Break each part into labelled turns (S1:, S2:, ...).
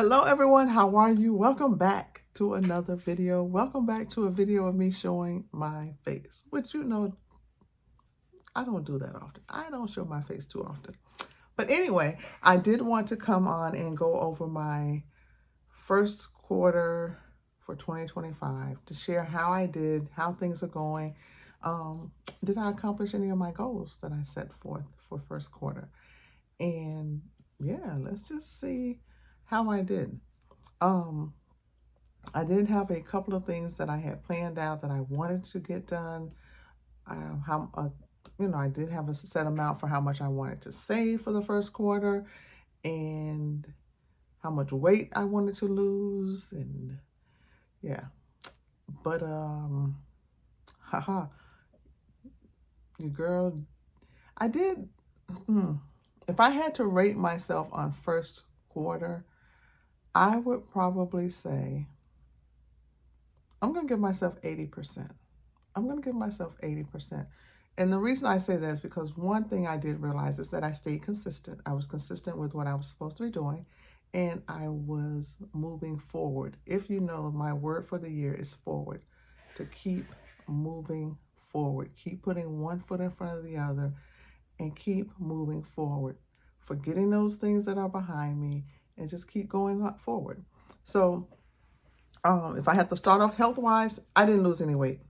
S1: Hello everyone, how are you? Welcome back to another video. Welcome back to a video of me showing my face, which I don't do that often. I don't show my face too often. But anyway, I did want to come on and go over my first quarter for 2025 to share how I did, how things are going. Did I accomplish any of my goals that I set forth for first quarter? And yeah, let's just see how I did. Um, I did have a couple of things that I had planned out that I wanted to get done. I did have a set amount for how much I wanted to save for the first quarter and how much weight I wanted to lose. And yeah, but, haha, your girl, I did, if I had to rate myself on first quarter, I would probably say, I'm going to give myself 80%. I'm going to give myself 80%. And the reason I say that is because one thing I did realize is that I stayed consistent. I was consistent with what I was supposed to be doing, and I was moving forward. If you know, my word for the year is forward, to keep moving forward. Keep putting one foot in front of the other and keep moving forward. Forgetting those things that are behind me and just keep going up forward. So if I had to start off health-wise, I didn't lose any weight.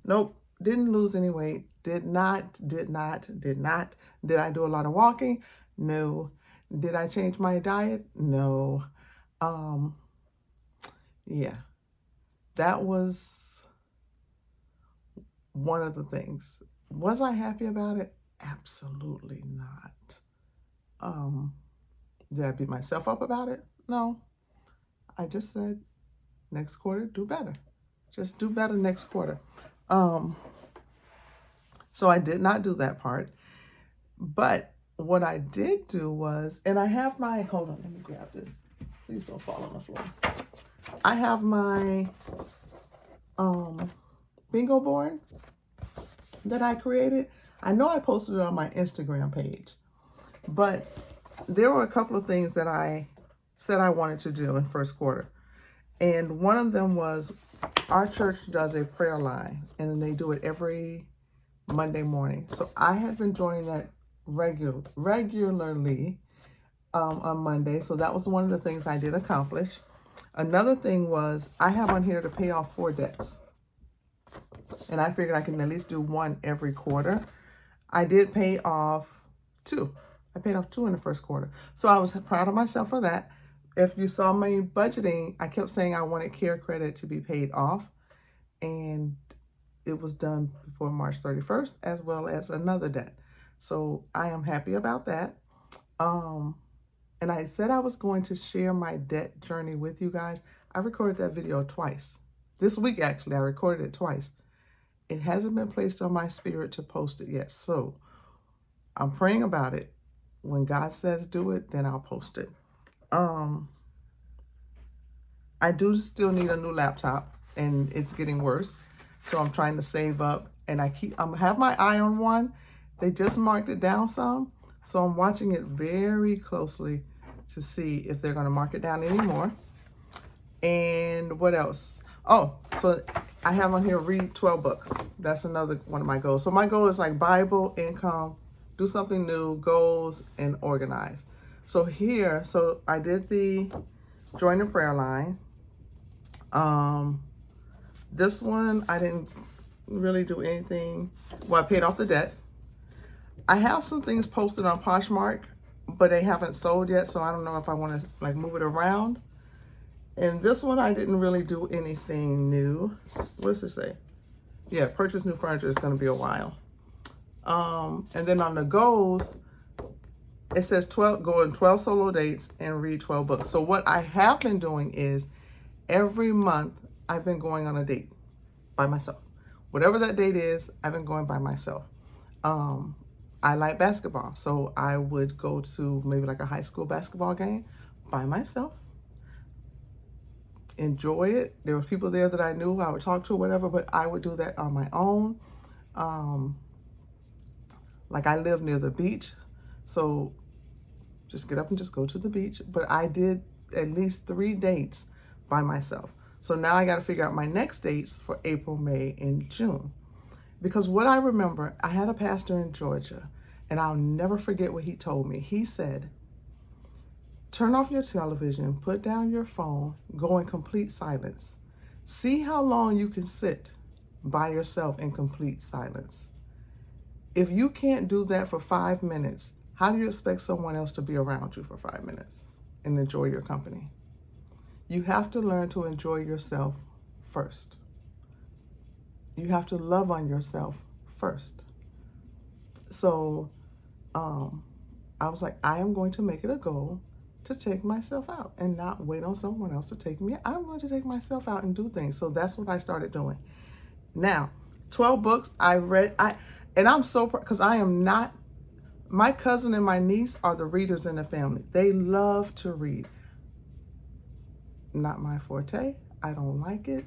S1: Nope, didn't lose any weight. Did not. Did I do a lot of walking? No. Did I change my diet? No. Yeah, that was one of the things. Was I happy about it? Absolutely not. Did I beat myself up about it? No. I just said, next quarter, do better. Just do better next quarter. So I did not do that part. But what I did do was, and I have my, hold on, let me grab this. Please don't fall on the floor. I have my bingo board that I created. I know I posted it on my Instagram page, but there were a couple of things that I said I wanted to do in first quarter. And one of them was, our church does a prayer line, and they do it every Monday morning. So I had been joining that regularly on Monday. So that was one of the things I did accomplish. Another thing was, I have on here to pay off 4 debts. And I figured I can at least do one every quarter. I did pay off 2. I paid off 2 in the first quarter. So I was proud of myself for that. If you saw my budgeting, I kept saying I wanted care credit to be paid off. And it was done before March 31st, as well as another debt. So I am happy about that. And I said I was going to share my debt journey with you guys. I recorded that video twice. This week, actually, I recorded it twice. It hasn't been placed on my spirit to post it yet. So I'm praying about it. When God says do it, then I'll post it. I do still need a new laptop, and it's getting worse. So I'm trying to save up, and I have my eye on one. They just marked it down some. So I'm watching it very closely to see if they're going to mark it down anymore. And what else? Oh, so I have on here, read 12 books. That's another one of my goals. So my goal is like Bible, income, do something new, goals, and organize. So here, so I did the join the prayer line. This one, I didn't really do anything. Well, I paid off the debt. I have some things posted on Poshmark, but they haven't sold yet, so I don't know if I want to like move it around. And this one, I didn't really do anything new. What does it say? Yeah, purchase new furniture is going to be a while. And then on the goals, it says go on 12 solo dates and read 12 books. So what I have been doing is every month I've been going on a date by myself. Whatever that date is, I've been going by myself. I like basketball, so I would go to maybe like a high school basketball game by myself. Enjoy it. There were people there that I knew I would talk to or whatever, but I would do that on my own. Like I live near the beach, so just get up and just go to the beach. But I did at least 3 dates by myself. So now I got to figure out my next dates for April, May, and June. Because what I remember, I had a pastor in Georgia, and I'll never forget what he told me. He said, turn off your television, put down your phone, go in complete silence. See how long you can sit by yourself in complete silence. If you can't do that for 5 minutes, how do you expect someone else to be around you for 5 minutes and enjoy your company? You have to learn to enjoy yourself first. You have to love on yourself first. So I was like, I am going to make it a goal to take myself out and not wait on someone else to take me out. I'm going to take myself out and do things. So that's what I started doing. Now, 12 books I read. And I'm so, because I am not, my cousin and my niece are the readers in the family. They love to read. Not my forte. I don't like it.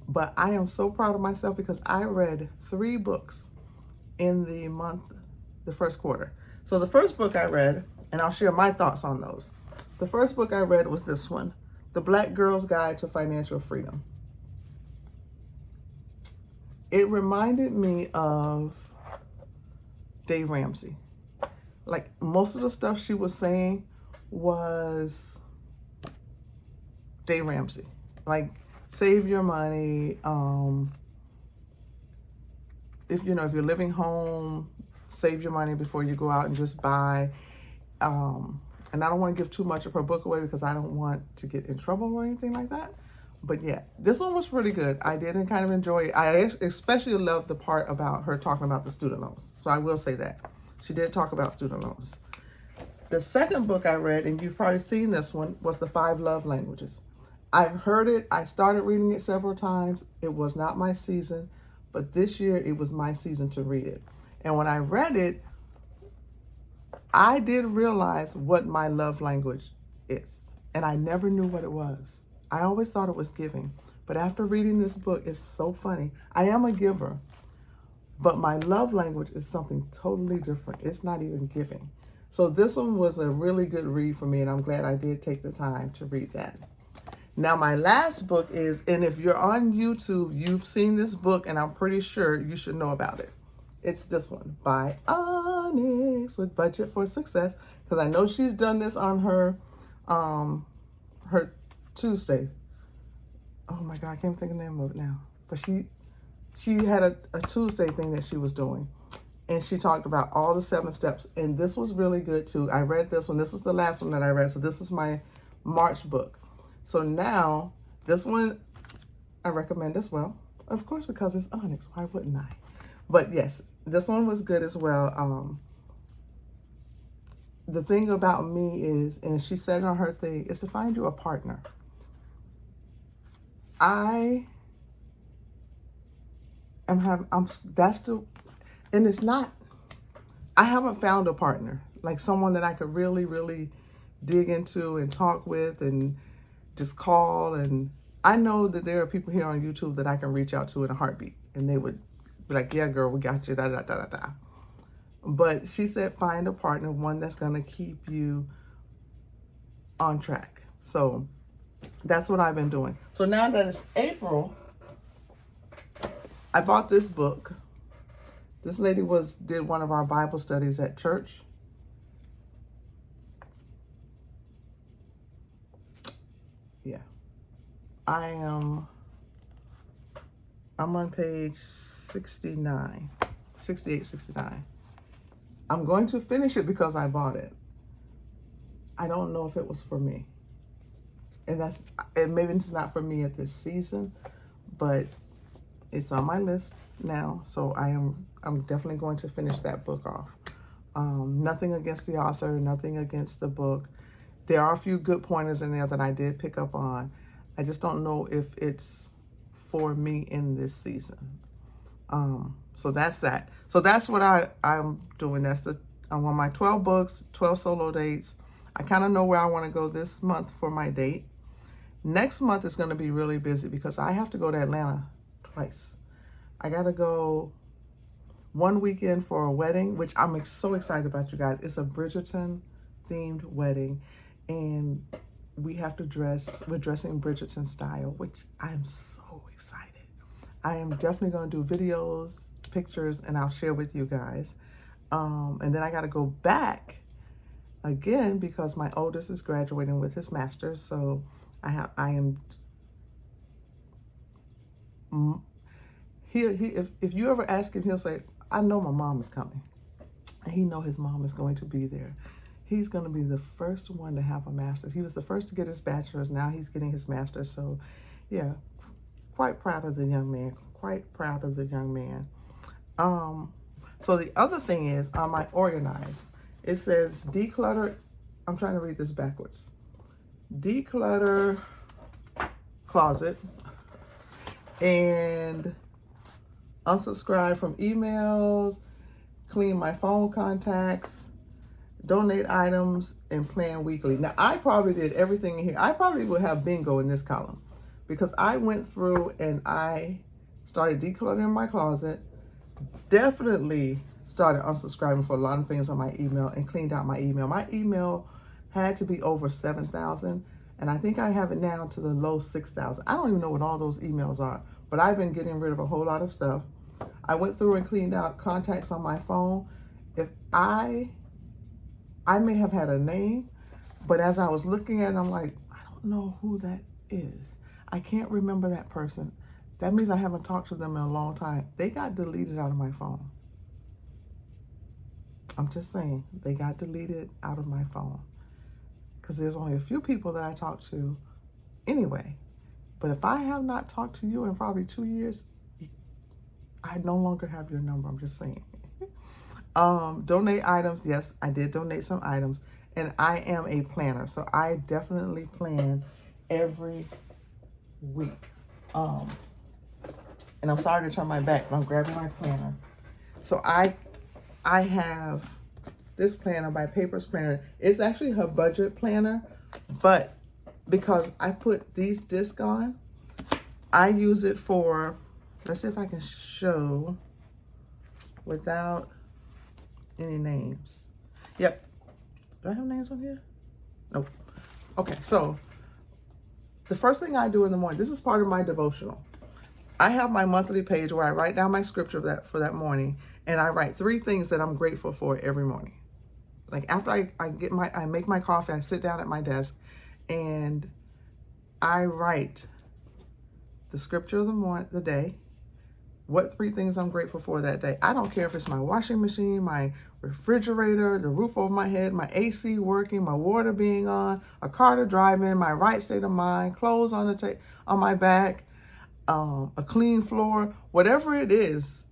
S1: But I am so proud of myself because I read 3 books in the first quarter. So the first book I read, and I'll share my thoughts on those. The first book I read was this one, The Black Girl's Guide to Financial Freedom. It reminded me of Dave Ramsey. Like, most of the stuff she was saying was Dave Ramsey. Like, save your money. If you're living home, save your money before you go out and just buy. And I don't want to give too much of her book away because I don't want to get in trouble or anything like that. But yeah, this one was pretty good. I did kind of enjoy it. I especially loved the part about her talking about the student loans. So I will say that. She did talk about student loans. The second book I read, and you've probably seen this one, was The 5 Love Languages. I've heard it. I started reading it several times. It was not my season, but this year it was my season to read it. And when I read it, I did realize what my love language is. And I never knew what it was. I always thought it was giving. But after reading this book, it's so funny. I am a giver, but my love language is something totally different. It's not even giving. So this one was a really good read for me, and I'm glad I did take the time to read that. Now, my last book is, and if you're on YouTube, you've seen this book, and I'm pretty sure you should know about it. It's this one by Onyx with Budget for Success, because I know she's done this on her Tuesday. Oh my God, I can't think of the name of it now. But she had a Tuesday thing that she was doing. And she talked about all the 7 steps. And this was really good too. I read this one. This was the last one that I read. So this was my March book. So now, this one I recommend as well. Of course, because it's Onyx. Why wouldn't I? But yes, this one was good as well. The thing about me is, and she said on her thing, is to find you a partner. And it's not, I haven't found a partner, like someone that I could really, really dig into and talk with and just call. And I know that there are people here on YouTube that I can reach out to in a heartbeat, and they would be like, yeah, girl, we got you, da, da, da, da, da. But she said, find a partner, one that's going to keep you on track. So that's what I've been doing. So now that it's April, I bought this book. This lady did one of our Bible studies at church. Yeah. I'm on page 69, 68, 69. I'm going to finish it because I bought it. I don't know if it was for me. And maybe it's not for me at this season, but it's on my list now. So I'm definitely going to finish that book off. Nothing against the author, nothing against the book. There are a few good pointers in there that I did pick up on. I just don't know if it's for me in this season. So that's that. So that's what I'm doing. I'm on my 12 books, 12 solo dates. I kind of know where I want to go this month for my date. Next month is going to be really busy because I have to go to Atlanta twice. I got to go one weekend for a wedding, which I'm so excited about, you guys. It's a Bridgerton themed wedding. And we have to dress, we're dressing Bridgerton style, which I am so excited. I am definitely going to do videos, pictures, and I'll share with you guys. And then I got to go back again because my oldest is graduating with his master's. So if you ever ask him, he'll say, I know my mom is coming. And he know his mom is going to be there. He's going to be the first one to have a master's. He was the first to get his bachelor's. Now he's getting his master's. So yeah, quite proud of the young man. Quite proud of the young man. So the other thing is on my organize, it says declutter. I'm trying to read this backwards. Declutter closet and unsubscribe from emails, clean my phone contacts, donate items, and plan weekly. Now, I probably did everything in here. I probably would have bingo in this column because I went through and I started decluttering my closet, definitely started unsubscribing for a lot of things on my email and cleaned out my email. My email had to be over 7,000, and I think I have it down to the low 6,000. I don't even know what all those emails are, but I've been getting rid of a whole lot of stuff. I went through and cleaned out contacts on my phone. If I may have had a name, but as I was looking at it, I'm like, I don't know who that is. I can't remember that person. That means I haven't talked to them in a long time. They got deleted out of my phone. I'm just saying, they got deleted out of my phone. Because there's only a few people that I talk to anyway. But if I have not talked to you in probably 2 years, I no longer have your number. I'm just saying. Donate items. Yes, I did donate some items. And I am a planner. So I definitely plan every week. And I'm sorry to turn my back, but I'm grabbing my planner. So I have this planner by Papers Planner. It's actually her budget planner, but because I put these discs on, I use it for, let's see if I can show without any names. Yep. Do I have names on here? Nope. Okay, so the first thing I do in the morning, this is part of my devotional. I have my monthly page where I write down my scripture for that morning, and I write 3 things that I'm grateful for every morning. Like after I make my coffee, I sit down at my desk and I write the scripture of the day, what 3 things I'm grateful for that day. I don't care if it's my washing machine, my refrigerator, the roof over my head, my AC working, my water being on, a car to drive in, my right state of mind, clothes on my back, a clean floor, whatever it is,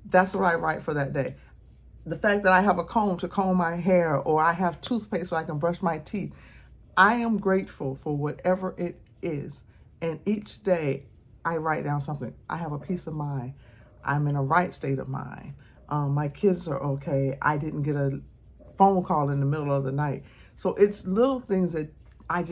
S1: that's what I write for that day. The fact that I have a comb to comb my hair, or I have toothpaste so I can brush my teeth. I am grateful for whatever it is. And each day I write down something. I have a peace of mind. I'm in a right state of mind. My kids are okay. I didn't get a phone call in the middle of the night. So it's little things that I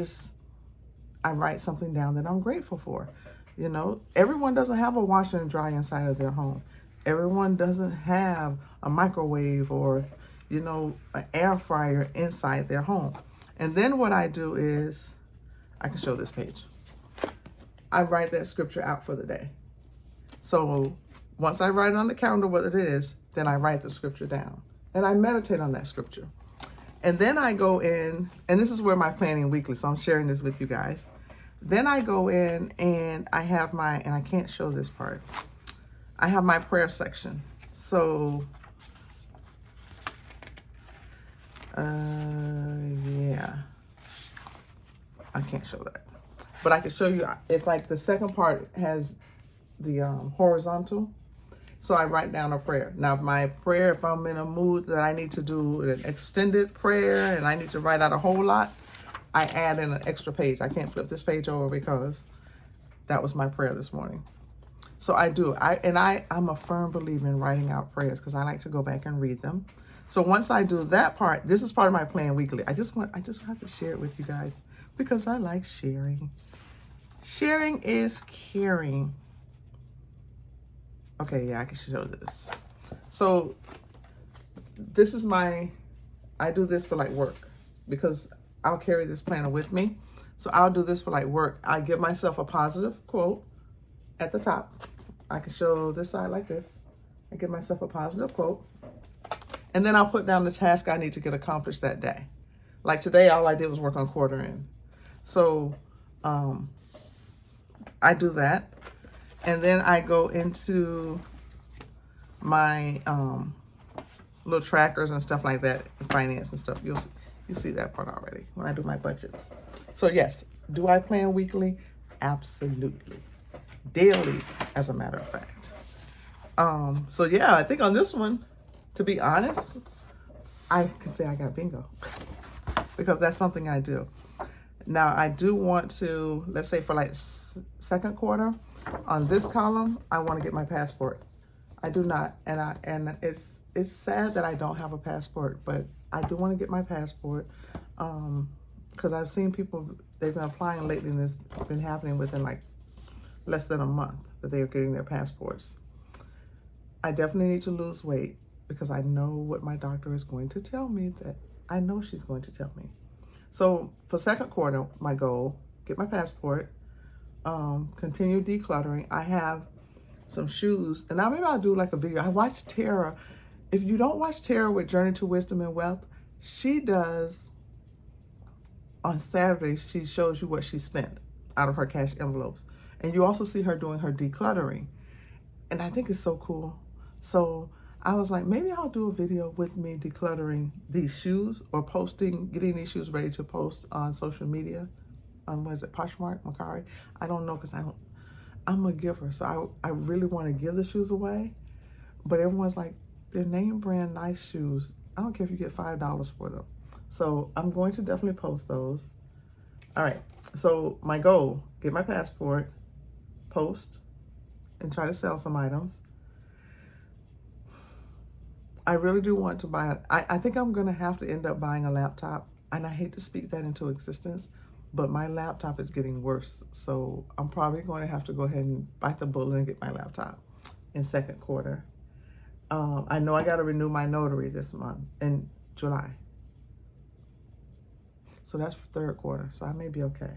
S1: write something down that I'm grateful for. You know, everyone doesn't have a washer and dryer inside of their home. Everyone doesn't have a microwave or, you know, an air fryer inside their home. And then what I do is, I can show this page. I write that scripture out for the day. So once I write it on the calendar what it is, then I write the scripture down. And I meditate on that scripture. And then I go in, and this is where my planning weekly, so I'm sharing this with you guys. Then I go in and I have and I can't show this part. I have my prayer section. So, yeah, I can't show that. But I can show you, it's like the second part has the horizontal. So I write down a prayer. Now, my prayer, if I'm in a mood that I need to do an extended prayer and I need to write out a whole lot, I add in an extra page. I can't flip this page over because that was my prayer this morning. So I do. I'm a firm believer in writing out prayers because I like to go back and read them. So once I do that part, this is part of my plan weekly. I just have to share it with you guys because I like sharing. Sharing is caring. Okay, yeah, I can show this. So this is I do this for like work because I'll carry this planner with me. So I'll do this for like work. I give myself a positive quote at the top. I can show this side like this. I give myself a positive quote. And then I'll put down the task I need to get accomplished that day. Like today, all I did was work on quarter end. So I do that. And then I go into my little trackers and stuff like that, finance and stuff. You see that part already when I do my budgets. So yes, do I plan weekly? Absolutely. Daily, as a matter of fact. So yeah, I think on this one, to be honest, I can say I got bingo because that's something I do. Now I do want to, let's say for like second quarter, on this column, I want to get my passport. I do not, and it's sad that I don't have a passport, but I do want to get my passport because I've seen people, they've been applying lately, and it's been happening within like less than a month that they are getting their passports. I definitely need to lose weight because I know what my doctor is going to tell me, that I know she's going to tell me. So for second quarter, my goal, get my passport, continue decluttering. I have some shoes, and now maybe I'll do like a video. I watched Tara. If you don't watch Tara with Journey to Wisdom and Wealth, she does, on Saturday, she shows you what she spent out of her cash envelopes. And you also see her doing her decluttering. And I think it's so cool. So I was like, maybe I'll do a video with me decluttering these shoes or posting, getting these shoes ready to post on social media. On, what is it, Poshmark, Macari? I don't know because I'm a giver. So I really want to give the shoes away. But everyone's like, they're name brand nice shoes. I don't care if you get $5 for them. So I'm going to definitely post those. All right. So my goal, get my passport, post, and try to sell some items. I really do want to buy, I think I'm going to have to end up buying a laptop. And I hate to speak that into existence, but my laptop is getting worse. So I'm probably going to have to go ahead and bite the bullet and get my laptop in second quarter. I know I got to renew my notary this month in July. So that's third quarter. So I may be okay.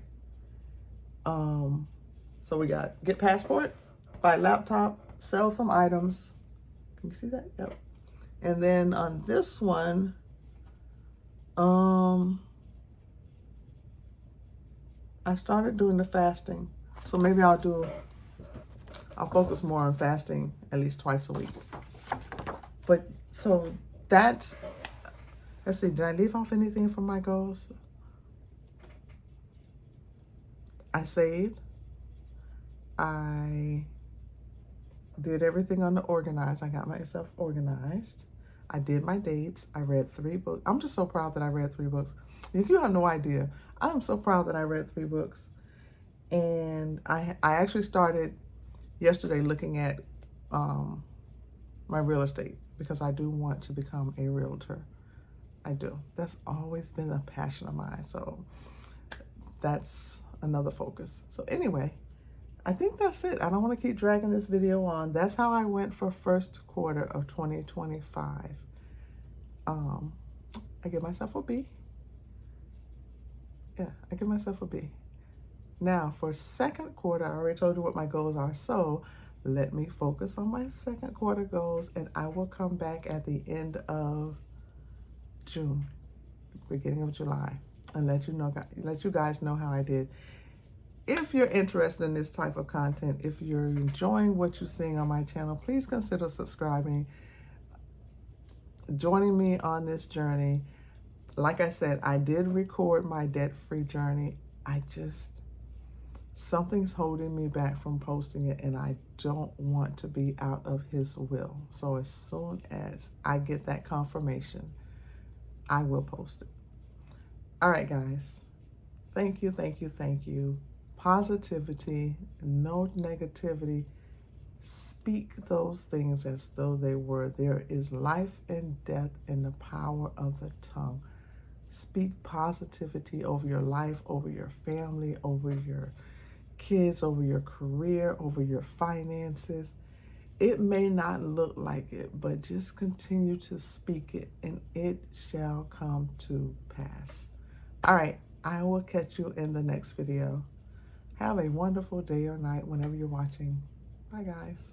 S1: So we got get passport, buy laptop, sell some items. Can you see that? Yep. And then on this one, I started doing the fasting. So maybe I'll focus more on fasting at least twice a week. But so that's, let's see, did I leave off anything from my goals? I saved. I did everything on the organized. I got myself organized. I did my dates. I read 3 books. I'm just so proud that I read 3 books. You have no idea. I am so proud that I read 3 books. And I actually started yesterday looking at my real estate because I do want to become a realtor. I do. That's always been a passion of mine. So that's another focus. So anyway, I think that's it. I don't want to keep dragging this video on. That's how I went for first quarter of 2025. I give myself a B. Yeah, I give myself a B. Now for second quarter, I already told you what my goals are. So let me focus on my second quarter goals, and I will come back at the end of June, beginning of July, and let you guys know how I did. If you're interested in this type of content, if you're enjoying what you're seeing on my channel, please consider subscribing, joining me on this journey. Like I said, I did record my debt-free journey. Something's holding me back from posting it, and I don't want to be out of his will. So as soon as I get that confirmation, I will post it. All right, guys. Thank you, thank you, thank you. Positivity, no negativity. Speak those things as though they were. There is life and death in the power of the tongue. Speak positivity over your life, over your family, over your kids, over your career, over your finances. It may not look like it, but just continue to speak it, and it shall come to pass. All right. I will catch you in the next video. Have a wonderful day or night whenever you're watching. Bye, guys.